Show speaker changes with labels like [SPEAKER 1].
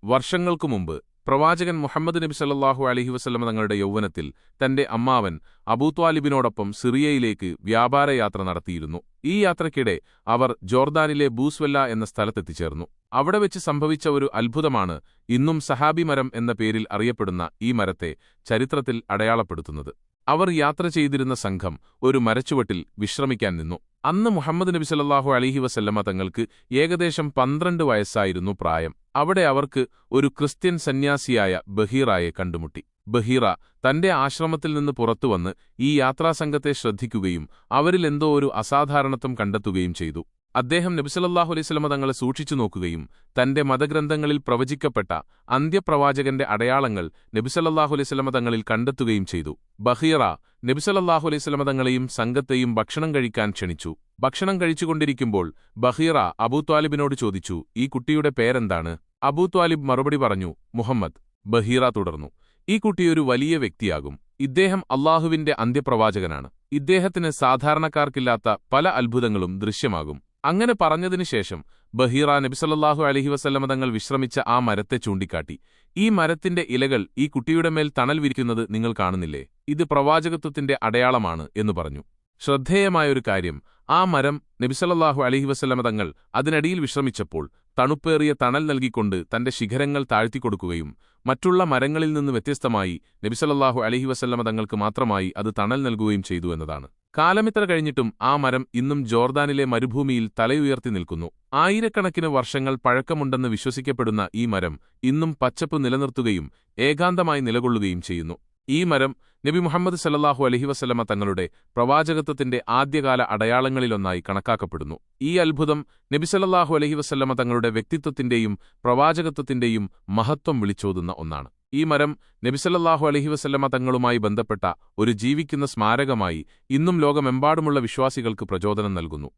[SPEAKER 1] വർഷങ്ങൾക്കു മുമ്പ് പ്രവാചകൻ മുഹമ്മദ് നബി സല്ലല്ലാഹു അലൈഹി വസല്ലമ തങ്ങളുടെ യൗവനത്തിൽ തന്റെ അമ്മാവൻ അബൂത്വാലിബിനോടൊപ്പം സിറിയയിലേക്ക് വ്യാപാരയാത്ര നടത്തിയിരുന്നു. ഈ യാത്രയ്ക്കിടെ അവർ ജോർദാനിലെ ബൂസ്വെല്ല എന്ന സ്ഥലത്തെത്തിച്ചേർന്നു. അവിടെ വെച്ച് സംഭവിച്ച ഒരു അത്ഭുതമാണ് ഇന്നും സഹാബി മരം എന്ന പേരിൽ അറിയപ്പെടുന്ന ഈ മരത്തെ ചരിത്രത്തിൽ അടയാളപ്പെടുത്തുന്നത്. അവർ യാത്ര ചെയ്തിരുന്ന സംഘം ഒരു മരച്ചുവട്ടിൽ വിശ്രമിക്കാൻ നിന്നു. അന്ന് മുഹമ്മദ് നബി സല്ലല്ലാഹു അലൈഹി വസല്ലമ തങ്ങൾക്ക് ഏകദേശം 12 വയസ്സായിരുന്നു പ്രായം. അവിടെ അവർക്ക് ഒരു ക്രിസ്ത്യൻ സന്യാസിയായ ബഹീറായെ കണ്ടുമുട്ടി. ബഹീറ തന്റെ ആശ്രമത്തിൽ നിന്ന് പുറത്തുവന്ന് ഈ യാത്രാസംഘത്തെ ശ്രദ്ധിക്കുകയും അവരിൽ എന്തോ ഒരു അസാധാരണത്വം കണ്ടെത്തുകയും ചെയ്തു. അദ്ദേഹം നബി സല്ലല്ലാഹു അലൈഹി വസല്ലമ തങ്ങളെ സൂക്ഷിച്ചു നോക്കുകയും തന്റെ മതഗ്രന്ഥങ്ങളിൽ പ്രവചിക്കപ്പെട്ട അന്ത്യപ്രവാചകന്റെ അടയാളങ്ങൾ നബി സല്ലല്ലാഹു അലൈഹി വസല്ലമ തങ്ങളിൽ കണ്ടെത്തുകയും ചെയ്തു. ബഹീറ നബി സല്ലല്ലാഹു അലൈഹി വസല്ലമ തങ്ങളെയും സംഘത്തെയും ഭക്ഷണം കഴിക്കാൻ ക്ഷണിച്ചു. ഭക്ഷണം കഴിച്ചുകൊണ്ടിരിക്കുമ്പോൾ ബഹീറ അബൂത്വാലിബിനോട് ചോദിച്ചു, ഈ കുട്ടിയുടെ പേരെന്താണ്? അബൂത്വാലിബ് മറുപടി പറഞ്ഞു, മുഹമ്മദ്. ബഹീറ തുടർന്നു, ഈ കുട്ടിയൊരു വലിയ വ്യക്തിയാകും. ഇദ്ദേഹം അല്ലാഹുവിന്റെ അന്ത്യപ്രവാചകനാണ്. ഇദ്ദേഹത്തിന് സാധാരണക്കാർക്കില്ലാത്ത പല അത്ഭുതങ്ങളും ദൃശ്യമാകും. അങ്ങനെ പറഞ്ഞതിനുശേഷം ബഹീറ നബി സല്ലല്ലാഹു അലൈഹി വസല്ലമ തങ്ങൾ വിശ്രമിച്ച ആ മരത്തെ ചൂണ്ടിക്കാട്ടി. ഈ മരത്തിന്റെ ഇലകൾ ഈ കുട്ടിയുടെ മേൽ തണൽ വിരിക്കുന്നത് നിങ്ങൾ കാണുന്നില്ലേ? ഇത് പ്രവാചകത്വത്തിന്റെ അടയാളമാണ് എന്നു പറഞ്ഞു. ശ്രദ്ധേയമായൊരു കാര്യം, ആ മരം നബി സല്ലല്ലാഹു അലൈഹി വസല്ലമ തങ്ങൾ അതിനടിയിൽ വിശ്രമിച്ചപ്പോൾ തണുപ്പേറിയ തണൽ നൽകിക്കൊണ്ട് തന്റെ ശിഖരങ്ങൾ താഴ്ത്തിക്കൊടുക്കുകയും മറ്റുള്ള മരങ്ങളിൽ നിന്ന് വ്യത്യസ്തമായി നബി സല്ലല്ലാഹു അലൈഹി വസല്ലമ തങ്ങൾക്ക് മാത്രമായി അത് തണൽ നൽകുകയും ചെയ്തു എന്നതാണ്. കാലമിത്ര കഴിഞ്ഞിട്ടും ആ മരം ഇന്നും ജോർദാനിലെ മരുഭൂമിയിൽ തലയുയർത്തി നിൽക്കുന്നു. ആയിരക്കണക്കിന് വർഷങ്ങൾ പഴക്കമുണ്ടെന്ന് വിശ്വസിക്കപ്പെടുന്ന ഈ മരം ഇന്നും പച്ചപ്പ് നിലനിർത്തുകയും ഏകാന്തമായി നിലകൊള്ളുകയും ചെയ്യുന്നു. ഈ മരം നബി മുഹമ്മദ് സല്ലല്ലാഹു അലൈഹി വസല്ലമ തങ്ങളുടെ പ്രവാചകത്വത്തിന്റെ ആദ്യകാല അടയാളങ്ങളിലൊന്നായി കണക്കാക്കപ്പെടുന്നു. ഈ അത്ഭുതം നബി സല്ലല്ലാഹു അലൈഹി വസല്ലമ തങ്ങളുടെ വ്യക്തിത്വത്തിന്റെയും പ്രവാചകത്വത്തിന്റെയും മഹത്വം വിളിച്ചോതുന്ന ഒന്നാണ്. ഈ മരം നബി സല്ലല്ലാഹു അലൈഹി വസല്ലമ തങ്ങളുമായി ബന്ധപ്പെട്ട ഒരു ജീവിക്കുന്ന സ്മാരകമായി ഇന്നും ലോകമെമ്പാടുമുള്ള വിശ്വാസികൾക്ക് പ്രചോദനം നൽകുന്നു.